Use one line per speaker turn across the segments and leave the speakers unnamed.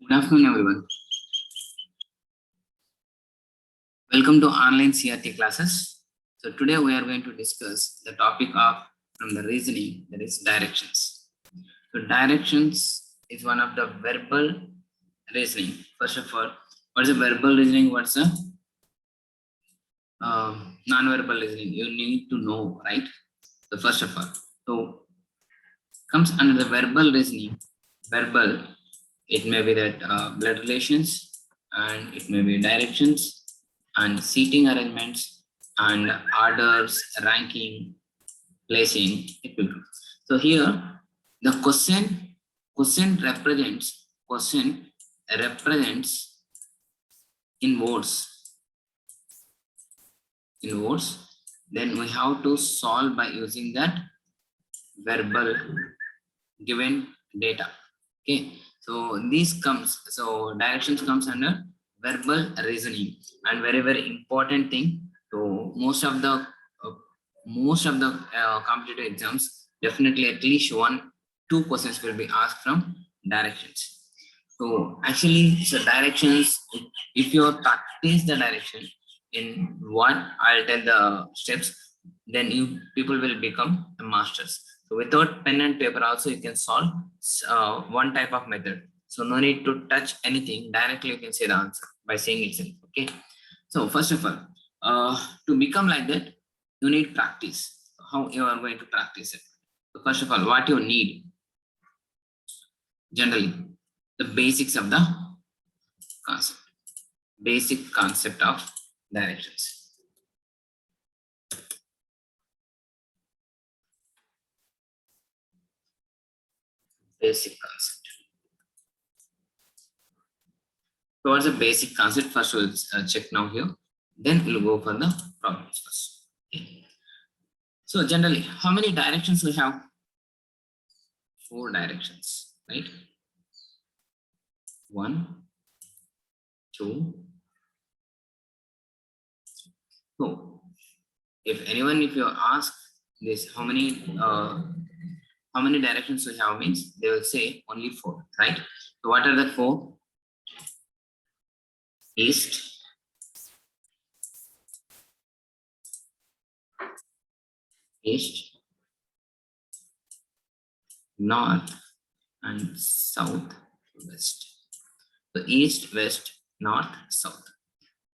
Good afternoon, everyone. Welcome to online CRT classes. So today we are going to discuss the topic of from the reasoning, that is directions. So directions is one of the verbal reasoning. First of all, what is a verbal reasoning? What's a non-verbal reasoning? You need to know, right? So first of all, so comes under the verbal reasoning. Verbal, it may be that blood relations, and it may be directions and seating arrangements and orders, ranking, placing, etc. So here the question represents in words. Then we have to solve by using that verbal given data. Okay, so directions comes under verbal reasoning, and very important thing. So most of the competitive exams, definitely at least 1-2 questions will be asked from directions. So actually, so directions, if you practice the direction in one, I'll tell the steps, then you people will become a masters. So without pen and paper also you can solve one type of method. So no need to touch anything. Directly you can say the answer by saying itself. Okay. So first of all, to become like that, you need practice. How you are going to practice it? So first of all, what you need generally, the basics of the concept, basic concept of directions. Basic concept. So what's the basic concept? First we'll check now here. Then we'll go for the problems first. Okay. So generally, how many directions we have? 4 directions, right? 1, 2. So if you ask this, how many directions we have means, they will say only 4, right? So what are the 4? East, north, and south, west. So east, west, north, south.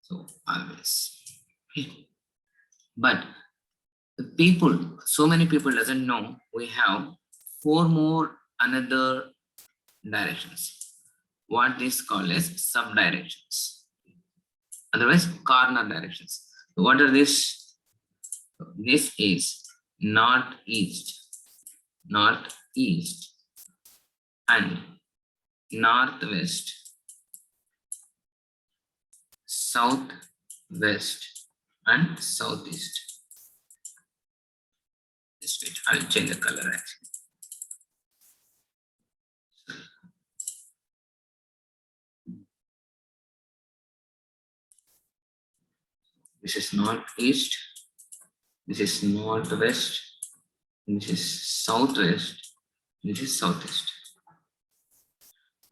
So always. Okay. But so many people doesn't know we have 4 more another directions. What is called as subdirections. Otherwise, corner directions. So what are this? This is northeast, and northwest, southwest, and southeast. Just wait, I'll change the color actually. This is northeast, this is northwest, this is southwest, this is southeast.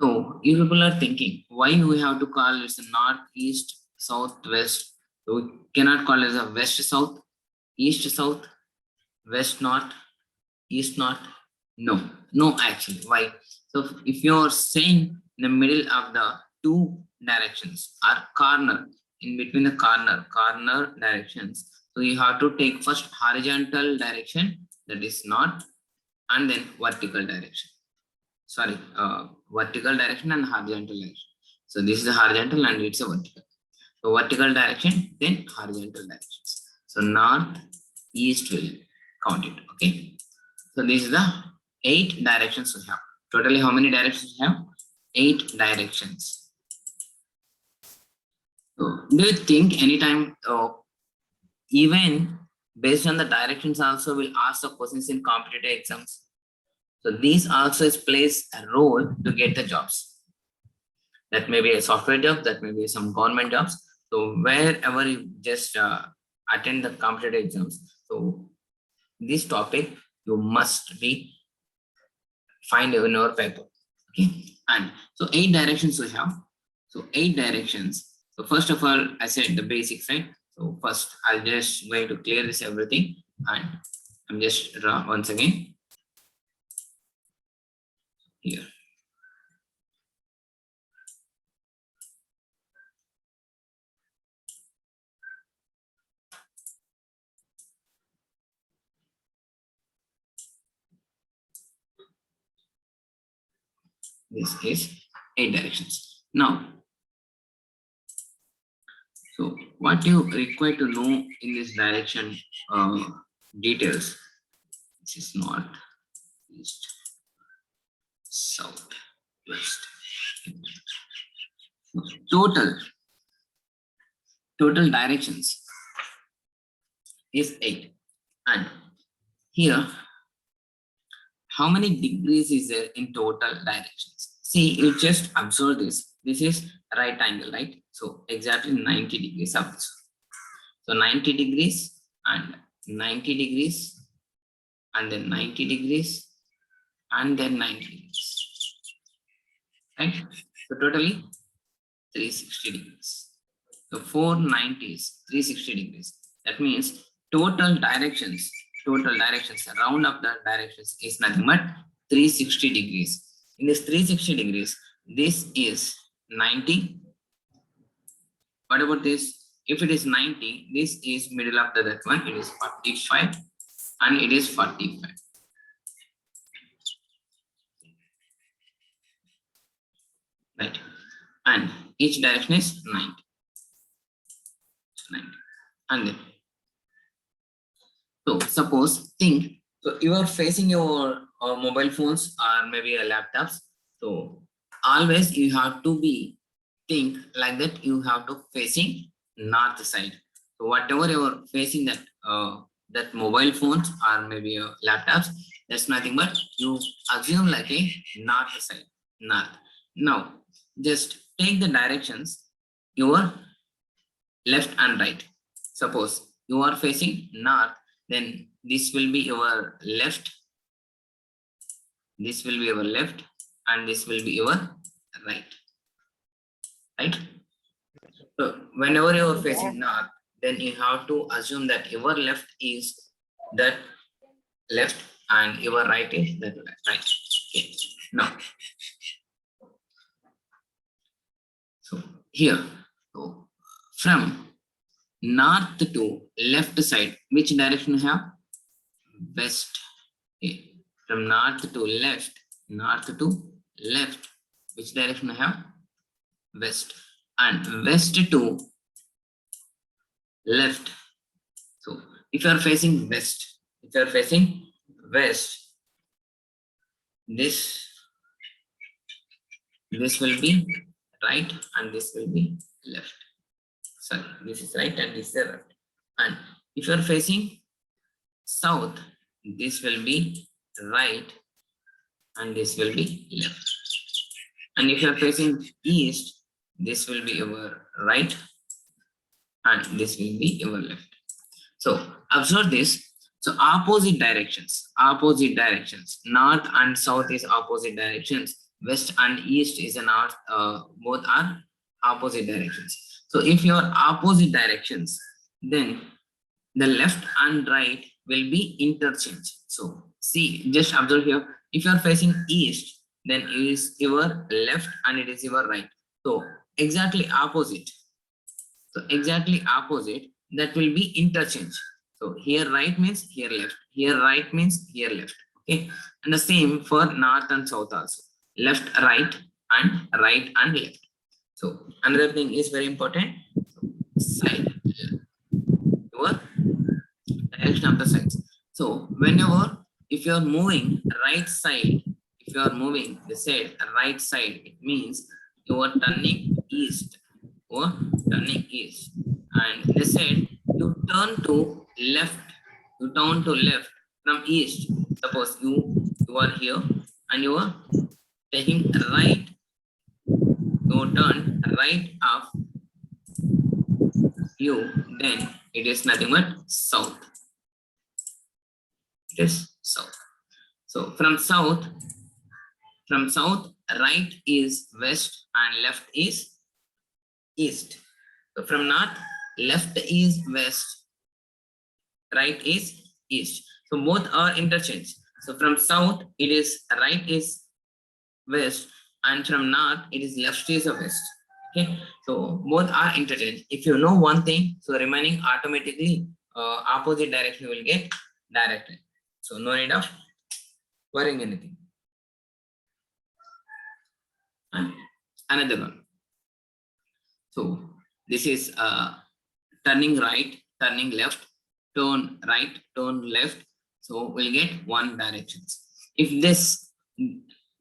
So you people are thinking, why we have to call it northeast, southwest? So we cannot call it a west south, east south, west north, east north. No, actually. Why? So if you're saying in the middle of the 2 directions or corner, in between the corner directions, so you have to take first horizontal direction, that is north, and then vertical direction. Sorry, vertical direction and horizontal direction. So this is the horizontal and it's a vertical. So vertical direction, then horizontal directions. So north, east will count it. Okay. So this is the 8 directions we have. Totally, how many directions we have? 8 directions. So do you think anytime, even based on the directions, also will ask the questions in competitive exams? So these also plays a role to get the jobs. That may be a software job, that may be some government jobs. So wherever you just attend the competitive exams, so this topic you must be find in your paper. Okay, and so 8 directions we have. So 8 directions. So first of all, I said the basics, right? So first I'll just going to clear this everything, and I'm just draw once again here. This is 8 directions. Now, so what you require to know in this direction details. This is north, east, south, west. Total directions is 8. And here, how many degrees is there in total directions? See, you just observe this. This is right angle, right? So exactly 90 degrees of this. So 90 degrees and 90 degrees and then 90 degrees and then 90 degrees. Right? So totally 360 degrees. So 490s, 360 degrees. That means total directions around of the directions is nothing but 360 degrees. In this 360 degrees, this is 90. What about this? If it is 90, this is middle of that one, it is 45 and it is 45. Right. And each direction is 90. 90. And then, so suppose think, so you are facing your mobile phones or maybe your laptops. So always you have to be think like that, you have to facing north side. So whatever you are facing that mobile phones or maybe your laptops, that's nothing but you assume like a north side, north. Now just take the directions your left and right. Suppose you are facing north, then this will be your left, this will be your left, and this will be your right. Right? So whenever you are facing north, then you have to assume that your left is that left and your right is that right. Okay. Now, so here, so from north to left side, which direction you have? West. Okay. From north to left, which direction you have? West. And west to left. So if you are facing west, this will be right and this will be left. Sorry, this is right and this is left. And if you are facing south, this will be right and this will be left. And if you are facing east, this will be your right and this will be your left. So observe this. So opposite directions, north and south is opposite directions, west and east is a north, both are opposite directions. So if your opposite directions, then the left and right will be interchanged. So see, just observe here, if you are facing east, then it is your left and it is your right. So exactly opposite. That will be interchange. So here right means here left, here right means here left. Okay, and the same for north and south also, left, right and left. So another thing is very important, side, your direction of the sides. So whenever, if you are moving right side, right side, it means you are turning east, and they said you turn to left, from east. Suppose you are here and you are taking right, you turn right of you, then it is nothing but south. It is south. So from south From south, right is west and left is east. So from north, left is west, right is east. So both are interchanged. So from south, it is right is west, and from north, it is left is a west. Okay, so both are interchanged. If you know one thing, so remaining automatically opposite direction will get directed. So no need of worrying anything. And another one. So this is turning right, turning left, turn right, turn left. So we'll get one directions. If this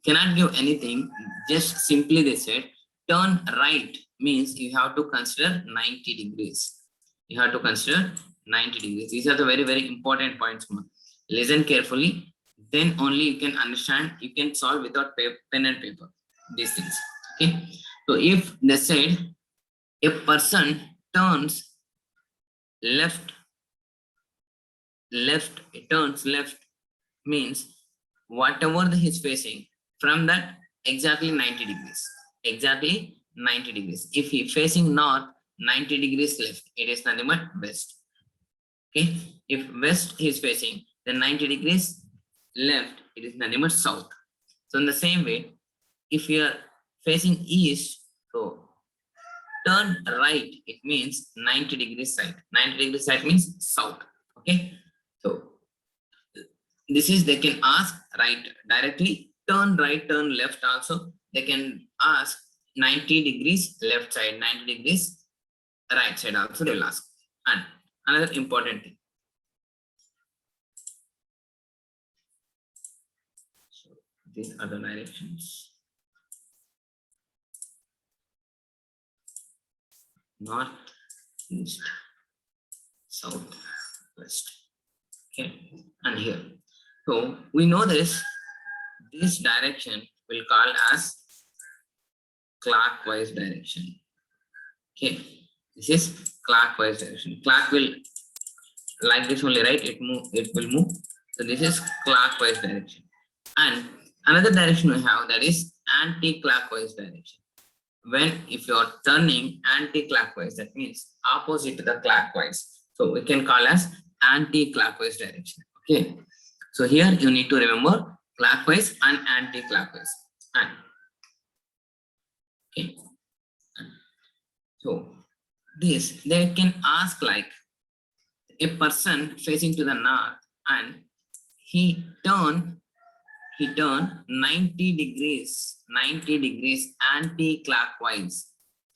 cannot give anything, just simply they said turn right means you have to consider 90 degrees. You have to consider 90 degrees. These are the very, very important points. Listen carefully, then only you can understand, you can solve without pen and paper, these things. Okay. So if they said a person turns left, turns left means whatever he's facing, from that exactly 90 degrees. Exactly 90 degrees. If he facing north, 90 degrees left, it is nothing but west. Okay. If west he is facing, then 90 degrees left, it is nothing but south. So in the same way, if you are facing east, so turn right, it means 90 degrees side. 90 degrees side means south. Okay. So this is, they can ask right directly, turn right, turn left also. They can ask 90 degrees left side, 90 degrees right side also they will ask. And another important thing. So these are the directions. North, east, south, west. Okay, and here. So we know this direction will call as clockwise direction. Okay, this is clockwise direction. Clock will like this only, right? It will move. So this is clockwise direction. And another direction we have, that is anti-clockwise direction. When if you are turning anti-clockwise, that means opposite to the clockwise. So we can call as anti-clockwise direction. Okay. So here you need to remember clockwise and anti-clockwise. And okay. So this they can ask like a person facing to the north and he turned 90 degrees anti-clockwise.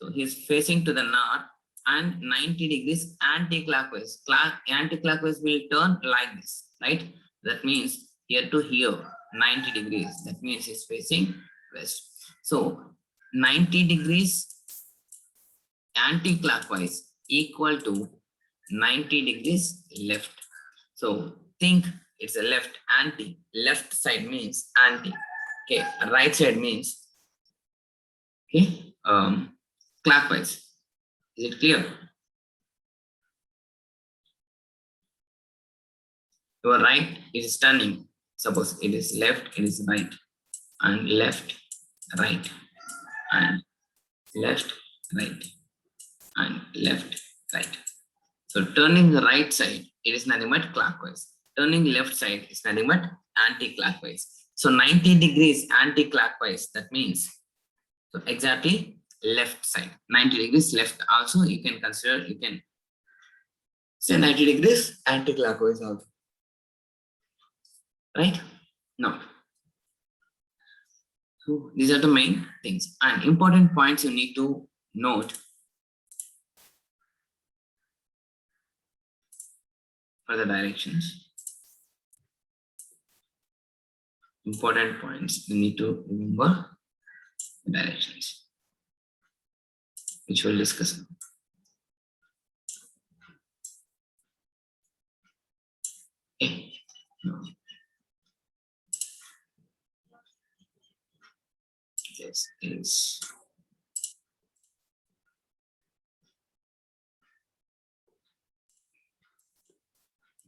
So he's facing to the north and 90 degrees anti-clockwise. Anti-clockwise will turn like this, right? That means here to here 90 degrees. That means he's facing west. So 90 degrees anti-clockwise equal to 90 degrees left. So think it's a left, anti. Left side means anti. Okay, right side means okay, clockwise. Is it clear? Your right is turning. Suppose it is left, it is right, and left, right, and left, right, and left, right. So turning the right side, it is nothing but clockwise. Turning left side is nothing but anti-clockwise. So 90 degrees anti-clockwise, that means so exactly left side. 90 degrees left also you can consider, you can say 90 degrees anti-clockwise also. Right? Now, so these are the main things and important points you need to note for the directions. Important points you need to remember the directions, which we'll discuss now. Okay. Now, this is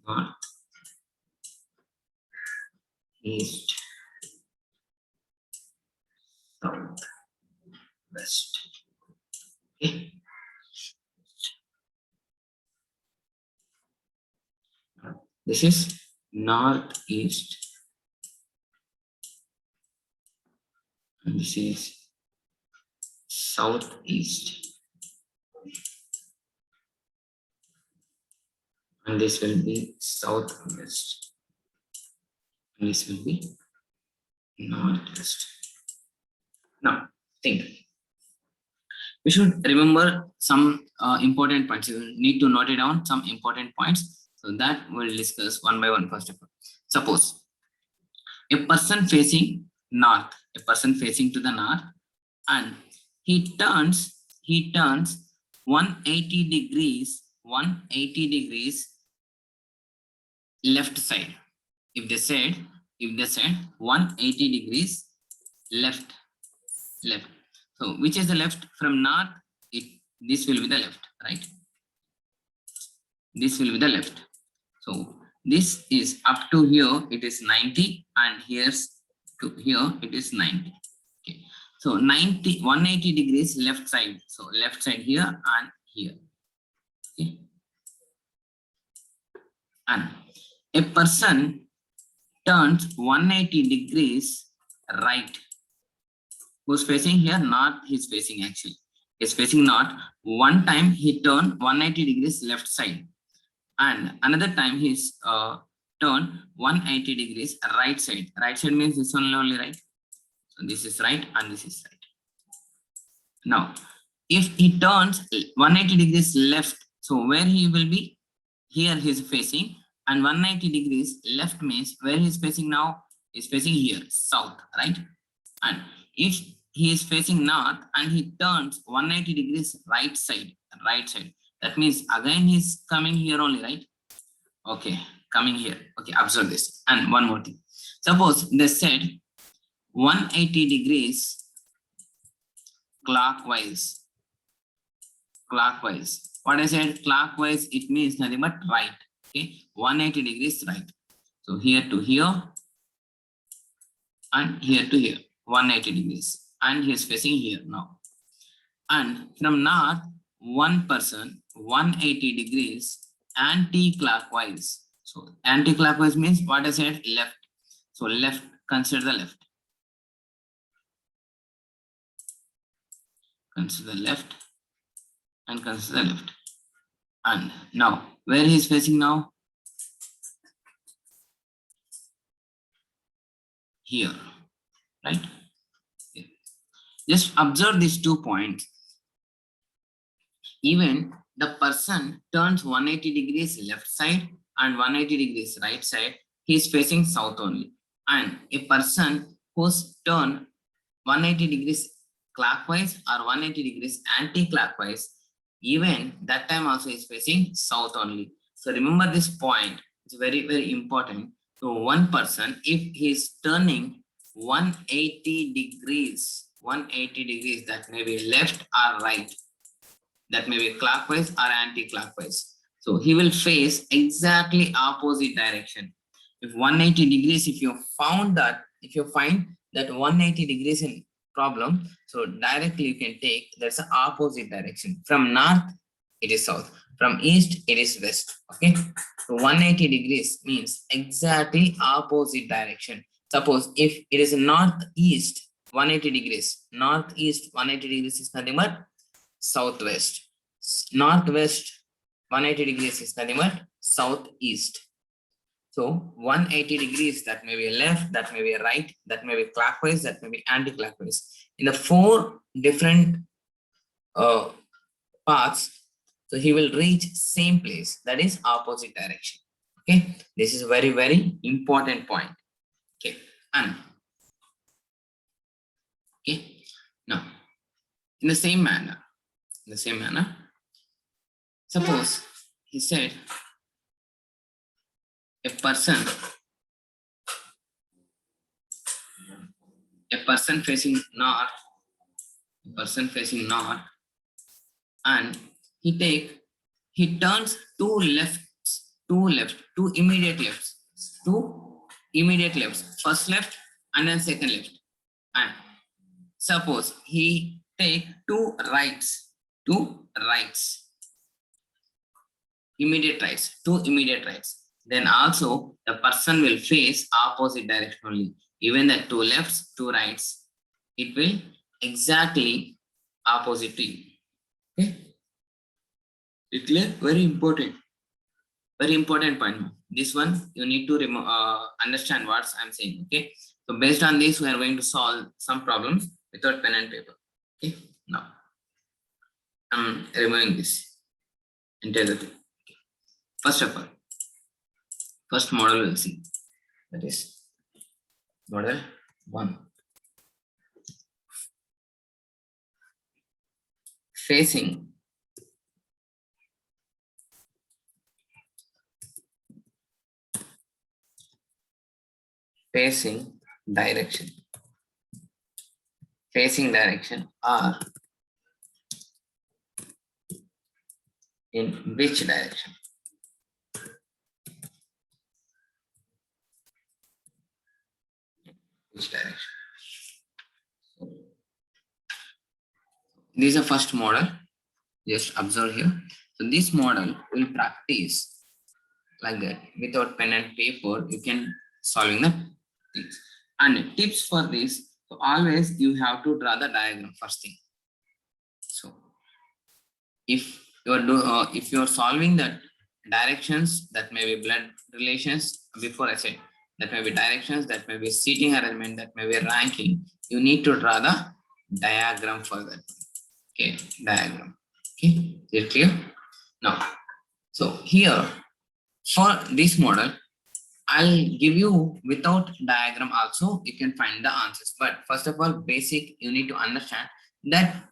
north, east, west. Okay. This is northeast. And this is southeast. And this will be southwest. And this will be northwest. Now, think. We should remember some important points. You need to note it down, some important points. So that we'll discuss one by one first of all. Suppose a person facing north, a person facing to the north, and he turns 180 degrees left side. If they said 180 degrees left. So which is the left from north? This will be the left, right? This will be the left. So this is up to here, it is 90, and here's to here, it is 90. Okay. So 180 degrees left side. So left side here and here. Okay. And a person turns 180 degrees right. Who's facing here? North, he's facing actually. He's facing north. One time he turned 180 degrees left side. And another time he's turned 180 degrees right side. Right side means this one only, right? So this is right and this is right. Now, if he turns 180 degrees left, so where he will be? Here he is facing, and 190 degrees left means where he is facing now? Is facing here, south, right? And if he is facing north and he turns 180 degrees right side, that means again he's coming here only, right? Okay, coming here. Okay, observe this. And one more thing. Suppose they said 180 degrees clockwise. What I said, clockwise, it means nothing but right. Okay, 180 degrees right. So here to here and here to here, 180 degrees. And he is facing here now. And from north, one person 180 degrees anti-clockwise. So anti-clockwise means what I said, left. So left, consider the left. Consider the left and consider the left. And now, where he is facing now? Here, right? Just observe these 2 points. Even the person turns 180 degrees left side and 180 degrees right side, he is facing south only. And a person who's turned 180 degrees clockwise or 180 degrees anti-clockwise, even that time also is facing south only. So remember this point, it's very, very important. So one person, if he is turning 180 degrees, that may be left or right, that may be clockwise or anti-clockwise. So he will face exactly opposite direction. If 180 degrees, if you find that 180 degrees in problem, so directly you can take, that's the opposite direction. From north, it is south. From east, it is west. Okay. So 180 degrees means exactly opposite direction. Suppose if it is northeast, 180 degrees, northeast 180 degrees is nothing but southwest. Northwest 180 degrees is nothing but southeast. So 180 degrees, that may be left, that may be right, that may be clockwise, that may be anti-clockwise. In the 4 different paths, so he will reach same place, that is opposite direction. Okay, this is very, very important point. Okay, and okay, now in the same manner, suppose he said a person facing north, and he turns two immediate lefts, first left and then second left. And suppose he take two rights, immediate rights, two immediate rights, then also the person will face opposite direction only. Even the two lefts, two rights, it will exactly opposite to you. Okay, it clear? Very important point. This one you need to understand what I'm saying. Okay, so based on this, we are going to solve some problems without pen and paper. Okay, now I'm removing this entire thing. Okay. First of all, first model we'll see, that is model 1. Facing direction, or in which direction? Which direction? This is the first model. Just observe here. So this model will practice like that without pen and paper. You can solving the things. And tips for this. So always you have to draw the diagram first thing. So if you are solving the directions, that may be blood relations. Before I said that may be directions, that may be seating arrangement, that may be ranking. You need to draw the diagram for that. Okay, diagram. Okay, is it clear? Now, so here for this model, I'll give you without diagram also, you can find the answers. But first of all, basic, you need to understand that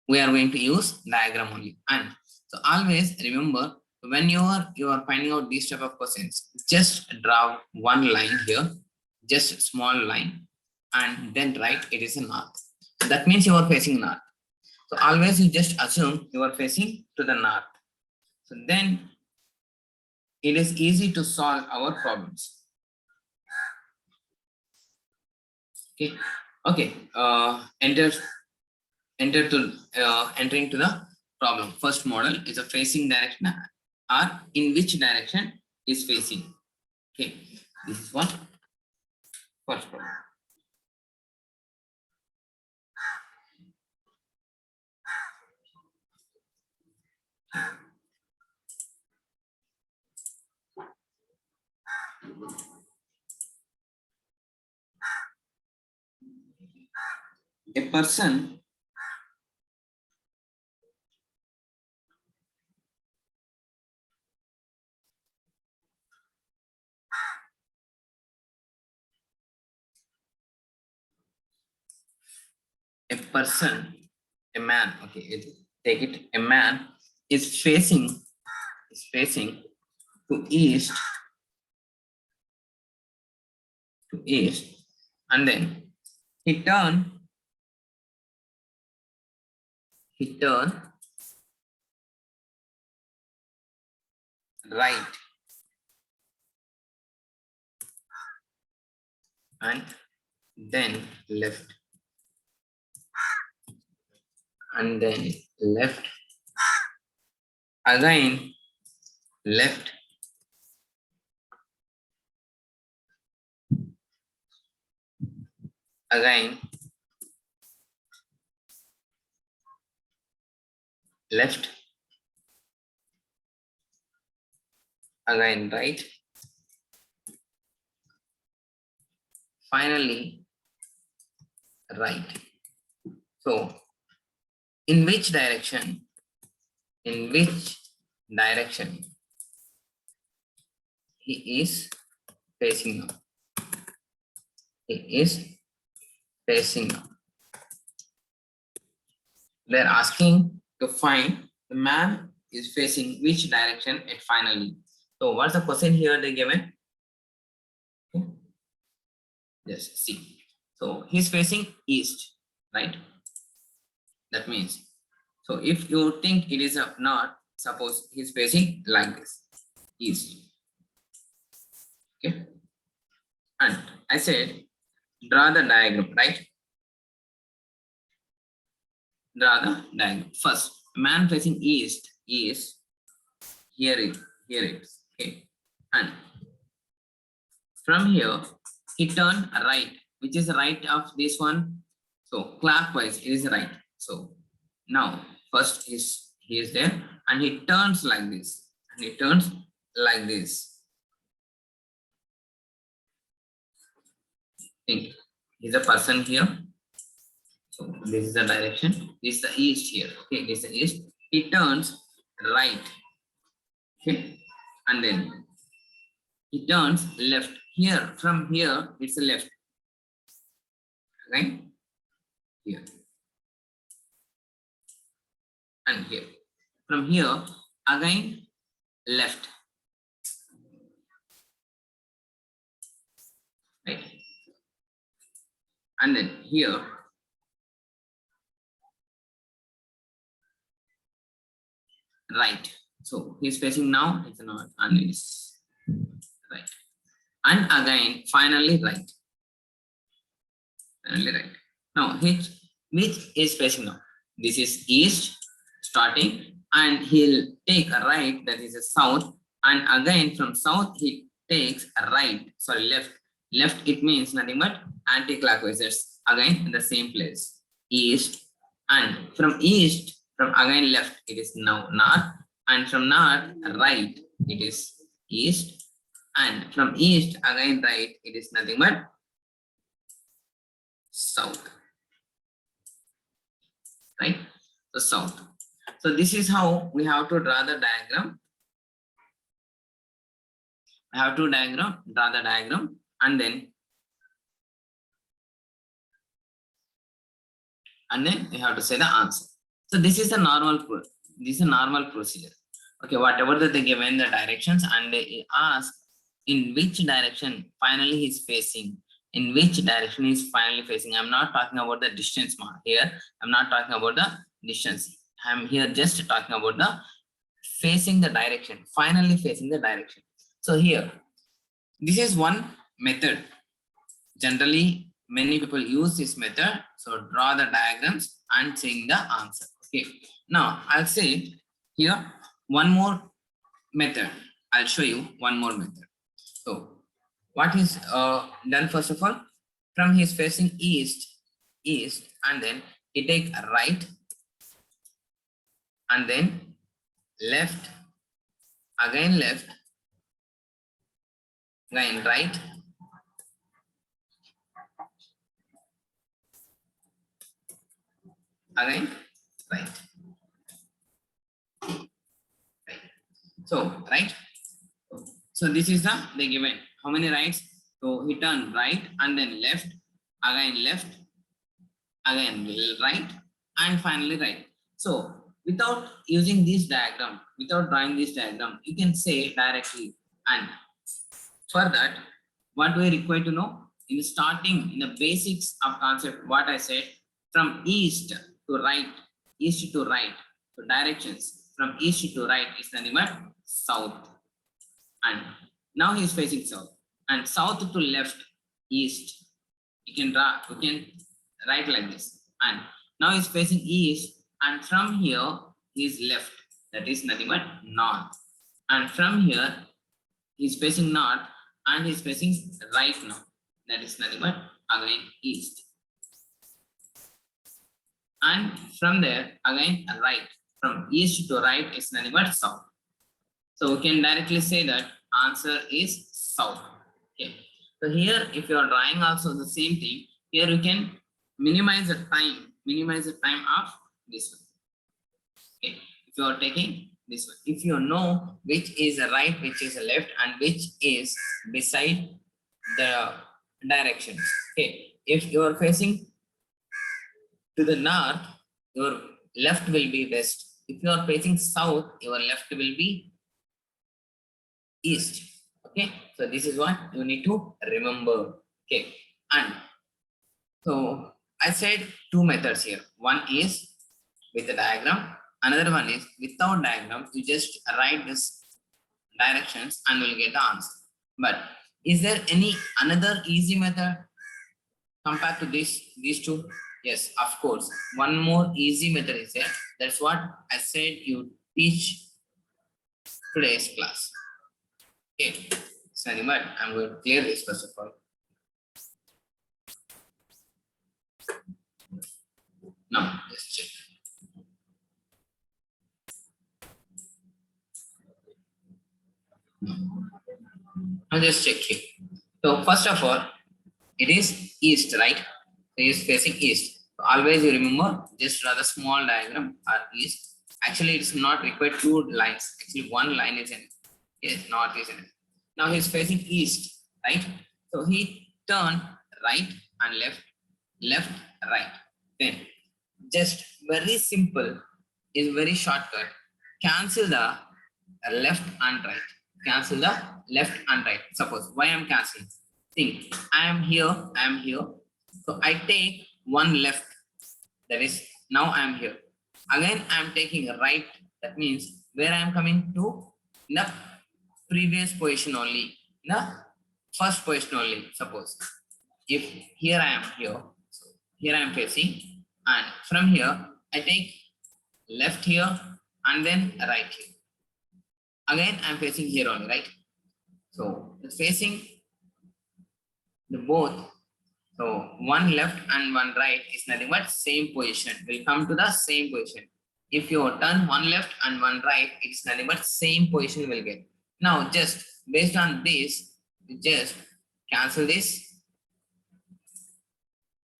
we are going to use diagram only. And so always remember, when you are finding out these type of questions, just draw one line here, just a small line, and then write it is a north. That means you are facing north. So always you just assume you are facing to the north. So then it is easy to solve our problems. Okay. Okay. Entering to the problem. First model is a facing direction, or in which direction is facing. Okay. This is what first problem. A person a man, okay, take it, a man is facing to east, and then he turn right and then left, and then left, again left, again left, again right, finally right. So in which direction he is facing now? They're asking to find the man is facing which direction at finally. So what's the question here they given? Okay. Yes, see. So he's facing east, right? That means, so if you think it is a north, suppose he's facing like this, east. Okay. And I said, draw the diagram, right? Draw the diagram. First, man facing east is here it is. Okay. And from here, he turned right, which is right of this one. So clockwise, it is right. So now first he is there and he turns like this. And he turns like this. Think he's a person here. So this is the direction. This is the east here. Okay, this is the east. He turns right. Okay, and then he turns left. Here, from here, it's a left. Right? Here. And here. From here, again left. Right? And then here, right. So he's facing now, it's not, and it's right. And again, finally right. Finally right. Now, which is facing now? This is east, starting, and he'll take a right, that is a south, and again from south he takes a right, sorry, left. Left, it means nothing but anti-clockwise. It's again in the same place, east, and from east, from again left, it is now north, and from north right, it is east, and from east again right, it is nothing but south. Right? So south. So this is how we have to draw the diagram. I have to draw the diagram, and then we have to say the answer. So this is a normal procedure. Okay, whatever that they given the directions, and they ask in which direction finally he's facing. In which direction he's finally facing. I'm not talking about the distance mark here. I'm not talking about the distance. I'm here just talking about the facing the direction, finally facing the direction. So here, this is one method. Generally, many people use this method. So draw the diagrams and saying the answer. Okay. Now I'll say here one more method. I'll show you one more method. So what is done first of all? From his facing east, and then he take a right, and then left, again left, again right, again right. So right. So this is the they given. How many rights? So he turned right and then left, again right, and finally right. So without using this diagram, without drawing this diagram, you can say directly. And for that, what we require to know in starting in the basics of concept, what I said, from east to right, so directions from east to right is nothing but south. And now he is facing south, and south to left, east. You can write like this. And now he's facing east, and from here he is left, that is nothing but north. And from here he's facing north, and he's facing right now, that is nothing but again east. And from there again right, from east to right is nothing but south. So we can directly say that answer is south. Okay. So here, if you are drawing also the same thing, here you can minimize the time of this one. Okay. If you are taking this one, if you know which is a right, which is a left, and which is beside the directions. Okay. If you are facing to the north, your left will be west. If you are facing south, your left will be east. Okay, so this is what you need to remember. Okay, and so I said two methods here. One is with the diagram, another one is without diagram. You just write this directions and you'll get the answer. But is there any another easy method compared to these two? Yes, of course. One more easy method is there. That's what I said you teach today's class. Okay, so but I'm going to clear this first of all. Now, let's check. Now just check here. So first of all, it is east, right? So it is facing east. So always you remember, just draw the small diagram or east. Actually, it's not required two lines. Actually, one line is in it. Yes, north is in it. Now he's facing east, right? So he turn right and left, left, right. Then just very simple is very shortcut. Cancel the left and right. Cancel the left and right. Suppose why I'm canceling. Think I am here. I am here. So I take one left. That is now I am here. Again I am taking a right. That means where I am coming to in the previous position only. In the first position only. Suppose if here I am here. So here I am facing, and from here I take left here and then right here. Again I'm facing here only, right? So it's facing the both. So one left and one right is nothing but same position. Will come to the same position. If you turn one left and one right, it's nothing but same position will get. Now just based on this, you just cancel this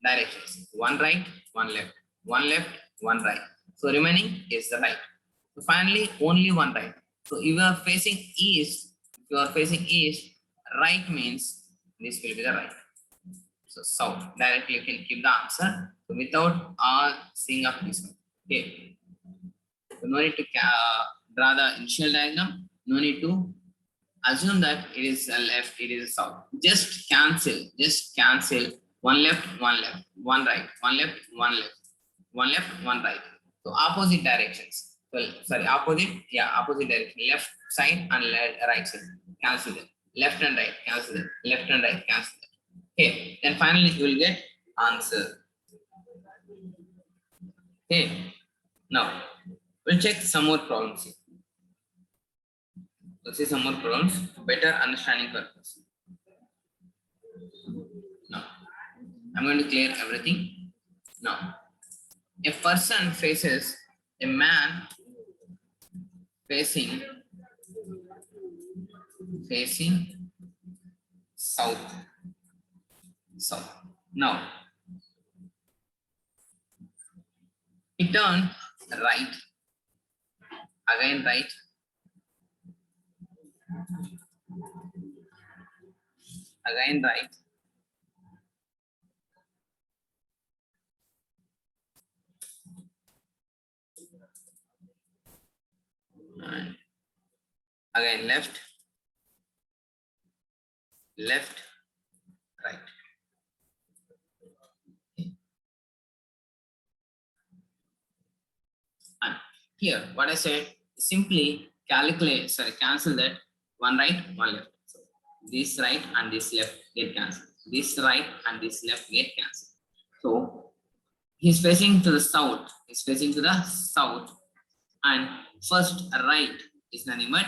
directions. One right, one left, one left, one right. So remaining is the right. So finally only one right. So if you are facing east, if you are facing east, right means this will be the right. So south. Directly you can keep the answer. So without all seeing up this one. Okay. So no need to draw the initial diagram. No need to assume that it is a left, it is a south. Just cancel. Just cancel. One left, one left, one right, one left, one left, one left, one right. So opposite directions. Well, sorry, opposite, yeah, opposite direction. Left side and right side. Cancel them. Left and right, cancel them. Left and right, cancel them. Okay, then finally you will get answer. Okay, now we'll check some more problems here. Let's see some more problems for better understanding purpose. Now, I'm going to clear everything. Now, a person faces a man facing south. Now, he turned right, again right, again right, and again left, left, right. And here, what I said, simply cancel that one right, one left. So this right and this left get cancelled. This right and this left get cancelled. So he's facing to the south. He's facing to the south, and first right is nothing but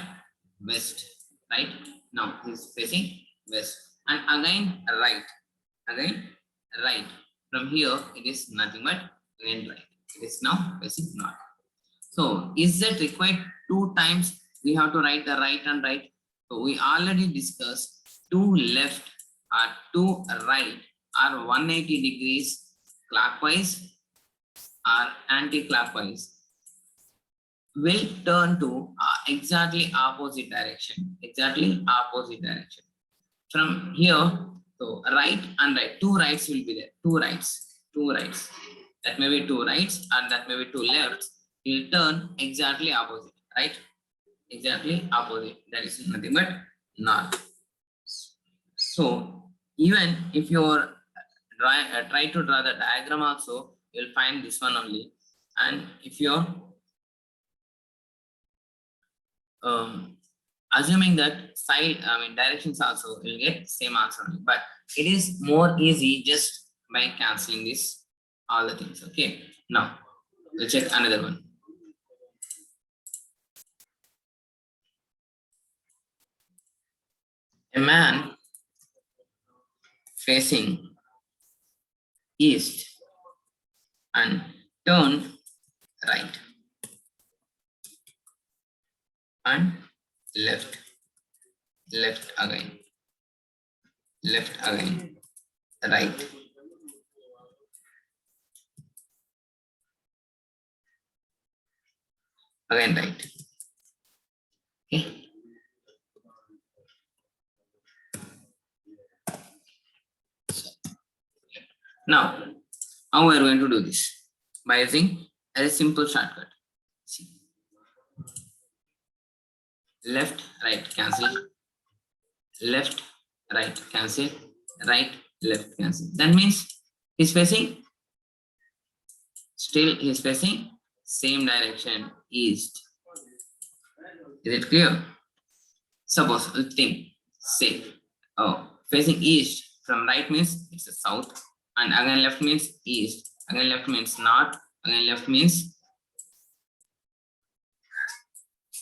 west. Right now he's facing west, and again right, again right. From here it is nothing but again right. It is now facing north. So is that required two times we have to write the right and right? So we already discussed two left or two right are 180 degrees clockwise or anti-clockwise will turn to exactly opposite direction. Exactly opposite direction. From here, so right and right, two rights will be there. Two rights. That may be two rights and that may be two lefts. Will turn exactly opposite, right? Exactly opposite. That is nothing but north. So even if you're try to draw the diagram also, you'll find this one only. And if you're assuming that side, directions also, you'll get same answer only. But it is more easy just by cancelling this. all the things. Okay, now we'll check another one. A man facing east and turned right and left, left again, right, again right. Okay. Now, how we are going to do this? By using a simple shortcut. See. Left, right, cancel. Left, right, cancel. Right, left, cancel. That means he's facing, still he's facing same direction, east. Is it clear? Suppose, think, say, oh, facing east from right means it's a south, and again left means east, again left means north, again left means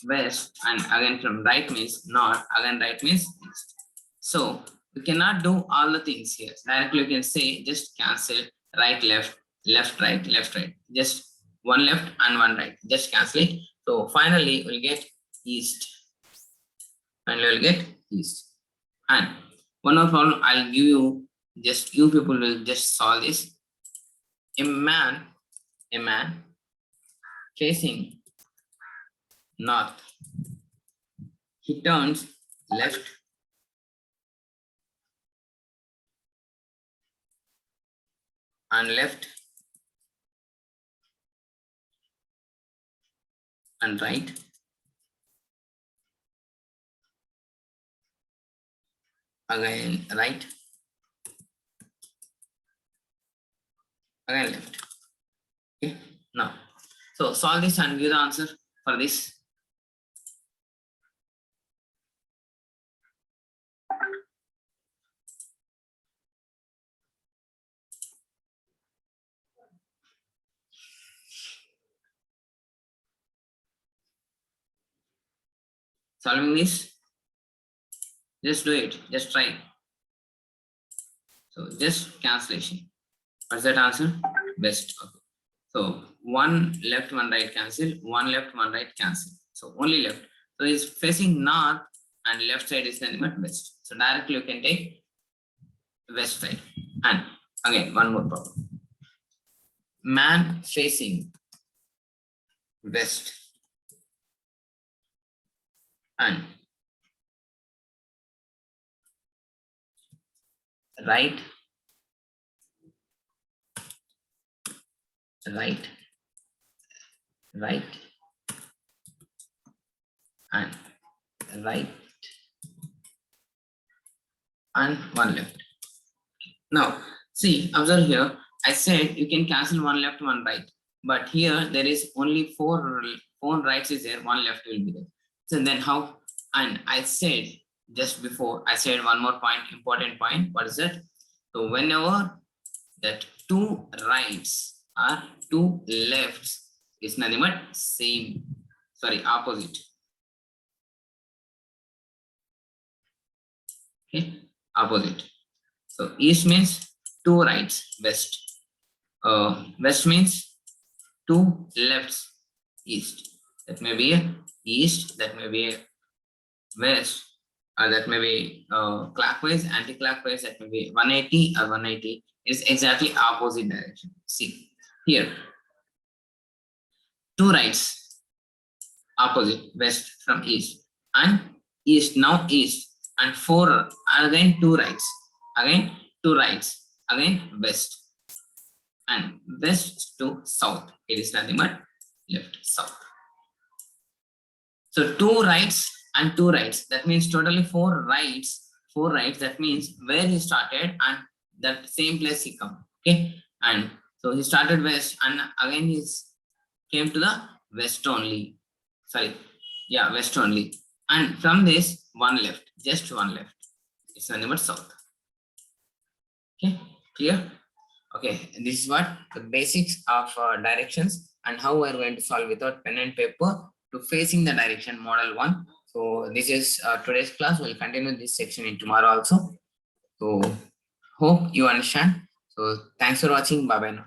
west, and again from right means north, again right means east. So we cannot do all the things here. Directly you can say just cancel right, left, left, right, left, right. Just one left and one right. Just cancel it. So finally we'll get east. Finally we'll get east. And one more problem I'll give you. Just you people will just solve this. A man facing north. He turns left and left and right. Again right. Again left. Okay. Now, so solve this and give the answer for this. Solving this, just do it, just try. So just cancellation. What's that answer? Best. Okay. So one left, one right cancel, one left, one right cancel. So only left. So it's facing north and left side is nothing but west. So directly you can take west side. And again, one more problem. Man facing west and right, right, right, and right, and one left. Now, see, observe here. I said you can cancel one left, one right, but here there is only four rights is there, one left will be there. So then how? And I said just before, I said one more point, important point. What is that? So whenever that two rights or two lefts is nothing but same, sorry, opposite. Okay, opposite. So east means two rights, west. West means two lefts, east. That may be a east, that may be a west, or that may be clockwise, anti-clockwise, that may be 180 or 180. Is exactly opposite direction. See here, two rights, opposite, west from east, and east, now east, and four again two rights, again two rights, again west, and west to south. It is nothing but left, south. So two rights and two rights, that means totally four rights. That means where he started and that same place he come. Okay, and so he started west and again he came to the west only. Sorry, yeah, west only. And from this one left, just one left. It's nothing but south. Okay, clear? Okay, this is what the basics of directions and how we are going to solve without pen and paper to facing the direction model 1. So this is today's class. We'll continue this section in tomorrow also. So hope you understand. So thanks for watching. Bye bye now.